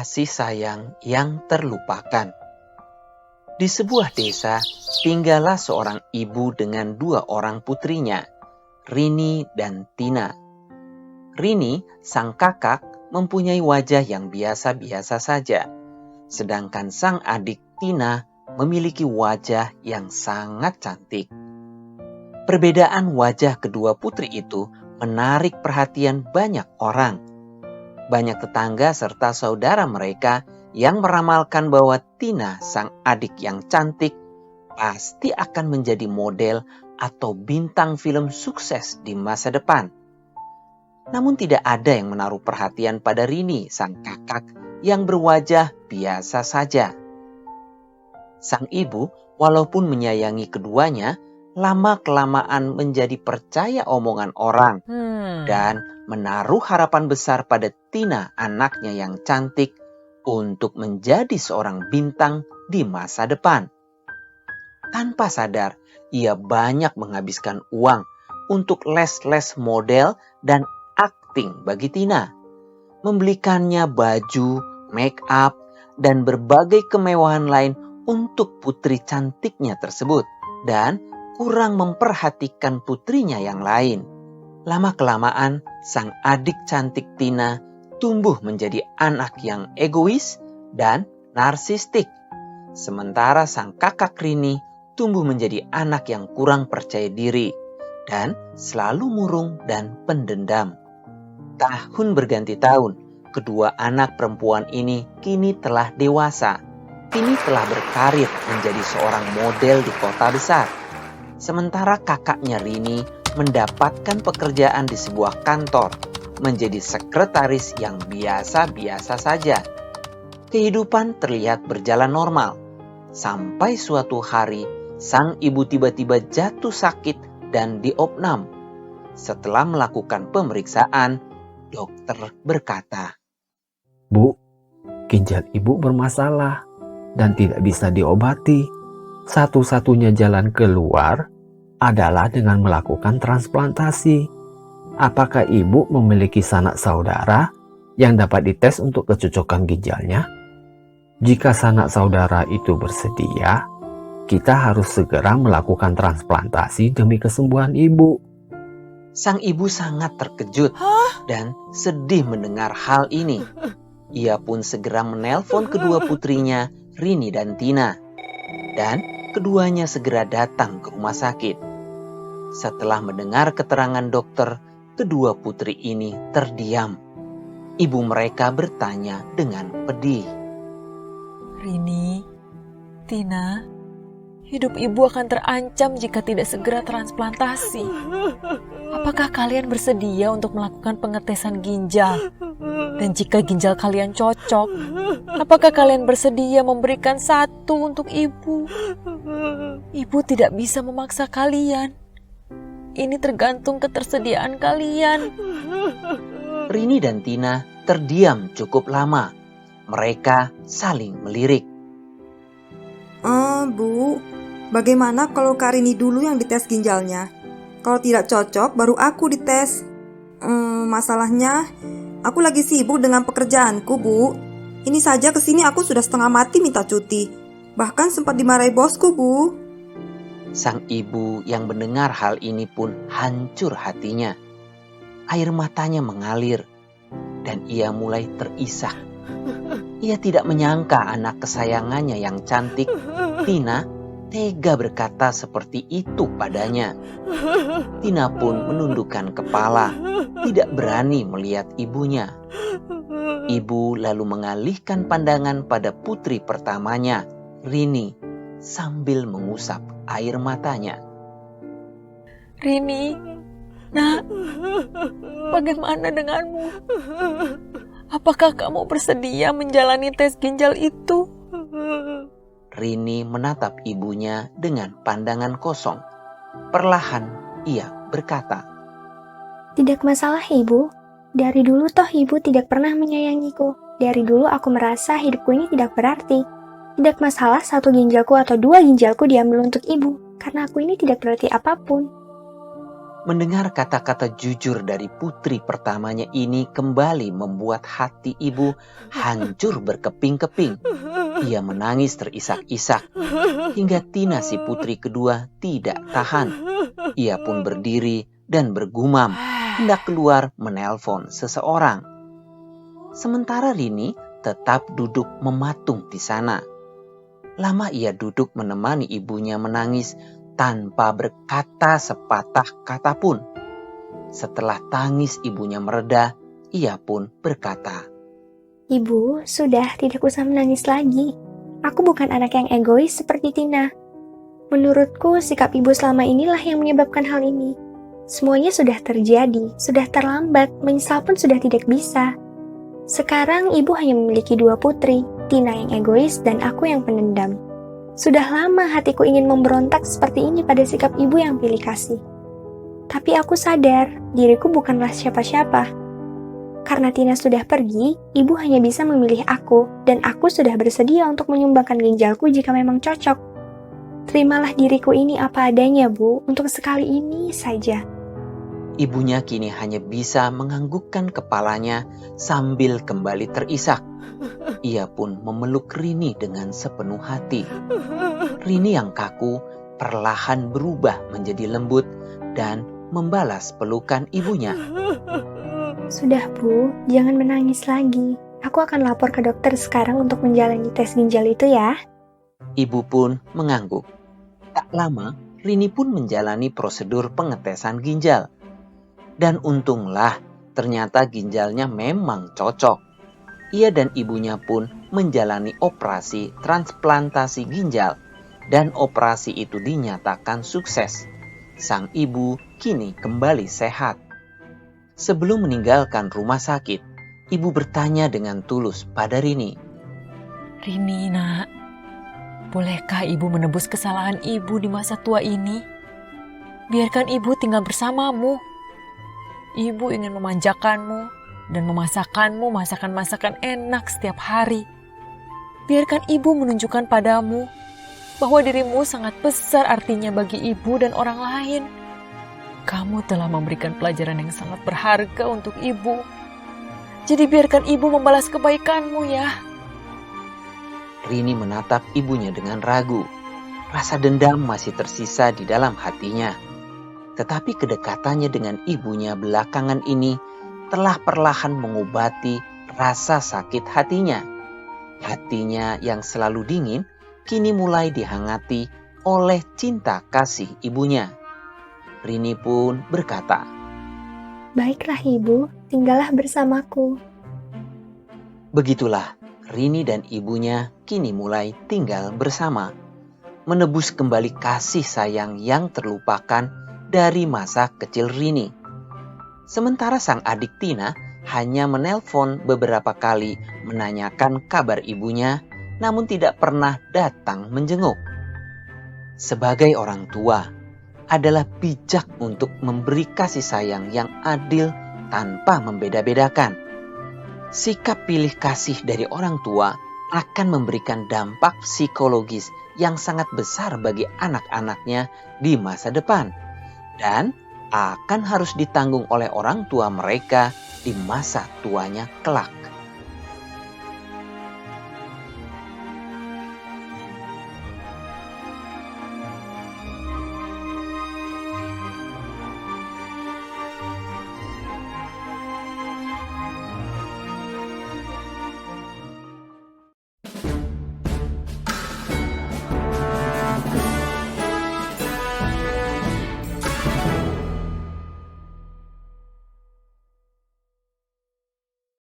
Kasih sayang yang terlupakan. Di sebuah desa, tinggallah seorang ibu dengan 2 orang putrinya, Rini dan Tina. Rini, sang kakak, mempunyai wajah yang biasa-biasa saja. Sedangkan sang adik Tina memiliki wajah yang sangat cantik. Perbedaan wajah kedua putri itu menarik perhatian banyak orang. Banyak tetangga serta saudara mereka yang meramalkan bahwa Tina, sang adik yang cantik, pasti akan menjadi model atau bintang film sukses di masa depan. Namun tidak ada yang menaruh perhatian pada Rini, sang kakak yang berwajah biasa saja. Sang ibu, walaupun menyayangi keduanya, lama-kelamaan menjadi percaya omongan orang dan menaruh harapan besar pada Tina, anaknya yang cantik, untuk menjadi seorang bintang di masa depan. Tanpa sadar, ia banyak menghabiskan uang untuk les-les model dan akting bagi Tina. Membelikannya baju, make up, dan berbagai kemewahan lain untuk putri cantiknya tersebut. Dan kurang memperhatikan putrinya yang lain. Lama-kelamaan, sang adik cantik Tina tumbuh menjadi anak yang egois dan narsistik. Sementara sang kakak Rini tumbuh menjadi anak yang kurang percaya diri dan selalu murung dan pendendam. Tahun berganti tahun, kedua anak perempuan ini kini telah dewasa. Kini telah berkarir menjadi seorang model di kota besar. Sementara kakaknya Rini mendapatkan pekerjaan di sebuah kantor, menjadi sekretaris yang biasa-biasa saja. Kehidupan terlihat berjalan normal, sampai suatu hari sang ibu tiba-tiba jatuh sakit dan diopnam. Setelah melakukan pemeriksaan, dokter berkata, "Bu, ginjal ibu bermasalah dan tidak bisa diobati. Satu-satunya jalan keluar adalah dengan melakukan transplantasi. Apakah ibu memiliki sanak saudara yang dapat dites untuk kecocokan ginjalnya? Jika sanak saudara itu bersedia, kita harus segera melakukan transplantasi demi kesembuhan ibu." Sang ibu sangat terkejut dan sedih mendengar hal ini. Ia pun segera menelpon kedua putrinya, Rini dan Tina. Dan keduanya segera datang ke rumah sakit. Setelah mendengar keterangan dokter, kedua putri ini terdiam. Ibu mereka bertanya dengan pedih, "Rini, Tina, hidup ibu akan terancam jika tidak segera transplantasi. Apakah kalian bersedia untuk melakukan pengetesan ginjal? Dan jika ginjal kalian cocok, apakah kalian bersedia memberikan satu untuk ibu? Ibu tidak bisa memaksa kalian. Ini tergantung ketersediaan kalian." Rini dan Tina terdiam cukup lama. Mereka saling melirik. Bu, bagaimana kalau Kak Rini dulu yang dites ginjalnya? Kalau tidak cocok, baru aku dites. Masalahnya, aku lagi sibuk dengan pekerjaanku, Bu. Ini saja kesini aku sudah setengah mati minta cuti. Bahkan sempat dimarahi bosku, Bu. Sang ibu yang mendengar hal ini pun hancur hatinya. Air matanya mengalir dan ia mulai terisak. Ia tidak menyangka anak kesayangannya yang cantik, Tina, tega berkata seperti itu padanya. Tina pun menundukkan kepala, tidak berani melihat ibunya. Ibu lalu mengalihkan pandangan pada putri pertamanya, Rini, sambil mengusap air matanya. "Rini, nak, bagaimana denganmu? Apakah kamu bersedia menjalani tes ginjal itu?" Rini menatap ibunya dengan pandangan kosong. Perlahan ia berkata, "Tidak masalah, Ibu. Dari dulu toh Ibu tidak pernah menyayangiku. Dari dulu aku merasa hidupku ini tidak berarti. Tidak masalah 1 ginjalku atau 2 ginjalku diambil untuk Ibu, karena aku ini tidak berarti apapun." Mendengar kata-kata jujur dari putri pertamanya ini kembali membuat hati ibu hancur berkeping-keping. Ia menangis terisak-isak hingga Tina si putri kedua tidak tahan. Ia pun berdiri dan bergumam hendak keluar menelpon seseorang. Sementara Rini tetap duduk mematung di sana. Lama ia duduk menemani ibunya menangis tanpa berkata sepatah kata pun. Setelah tangis ibunya mereda, ia pun berkata, Ibu, sudah tidak usah menangis lagi. Aku bukan anak yang egois seperti Tina. Menurutku, sikap ibu selama inilah yang menyebabkan hal ini. Semuanya sudah terjadi, sudah terlambat, menyesal pun sudah tidak bisa. Sekarang ibu hanya memiliki 2 putri, Tina yang egois dan aku yang pendendam. Sudah lama hatiku ingin memberontak seperti ini pada sikap ibu yang pilih kasih. Tapi aku sadar, diriku bukanlah siapa-siapa. Karena Tina sudah pergi, ibu hanya bisa memilih aku, dan aku sudah bersedia untuk menyumbangkan ginjalku jika memang cocok. Terimalah diriku ini apa adanya, Bu, untuk sekali ini saja. ibunya kini hanya bisa menganggukkan kepalanya sambil kembali terisak. Ia pun memeluk Rini dengan sepenuh hati. Rini yang kaku perlahan berubah menjadi lembut dan membalas pelukan ibunya. Sudah, Bu, jangan menangis lagi. Aku akan lapor ke dokter sekarang untuk menjalani tes ginjal itu ya. Ibu pun mengangguk. Tak lama, Rini pun menjalani prosedur pengetesan ginjal. Dan untunglah, ternyata ginjalnya memang cocok. Ia dan ibunya pun menjalani operasi transplantasi ginjal. Dan operasi itu dinyatakan sukses. Sang ibu kini kembali sehat. Sebelum meninggalkan rumah sakit, ibu bertanya dengan tulus pada Rini. Rini, nak, bolehkah ibu menebus kesalahan ibu di masa tua ini? Biarkan ibu tinggal bersamamu. Ibu ingin memanjakanmu dan memasakkanmu masakan-masakan enak setiap hari. Biarkan ibu menunjukkan padamu bahwa dirimu sangat besar artinya bagi ibu dan orang lain. Kamu telah memberikan pelajaran yang sangat berharga untuk ibu. Jadi biarkan ibu membalas kebaikanmu ya. Rini menatap ibunya dengan ragu. Rasa dendam masih tersisa di dalam hatinya. Tetapi kedekatannya dengan ibunya belakangan ini telah perlahan mengobati rasa sakit hatinya. Hatinya yang selalu dingin kini mulai dihangati oleh cinta kasih ibunya. Rini pun berkata, Baiklah ibu, tinggallah bersamaku. begitulah Rini dan ibunya kini mulai tinggal bersama. Menebus kembali kasih sayang yang terlupakan dari masa kecil Rini. Sementara sang adik Tina hanya menelpon beberapa kali menanyakan kabar ibunya, namun tidak pernah datang menjenguk. Sebagai orang tua, adalah bijak untuk memberi kasih sayang yang adil tanpa membeda-bedakan. Sikap pilih kasih dari orang tua akan memberikan dampak psikologis yang sangat besar bagi anak-anaknya di masa depan dan akan harus ditanggung oleh orang tua mereka di masa tuanya kelak.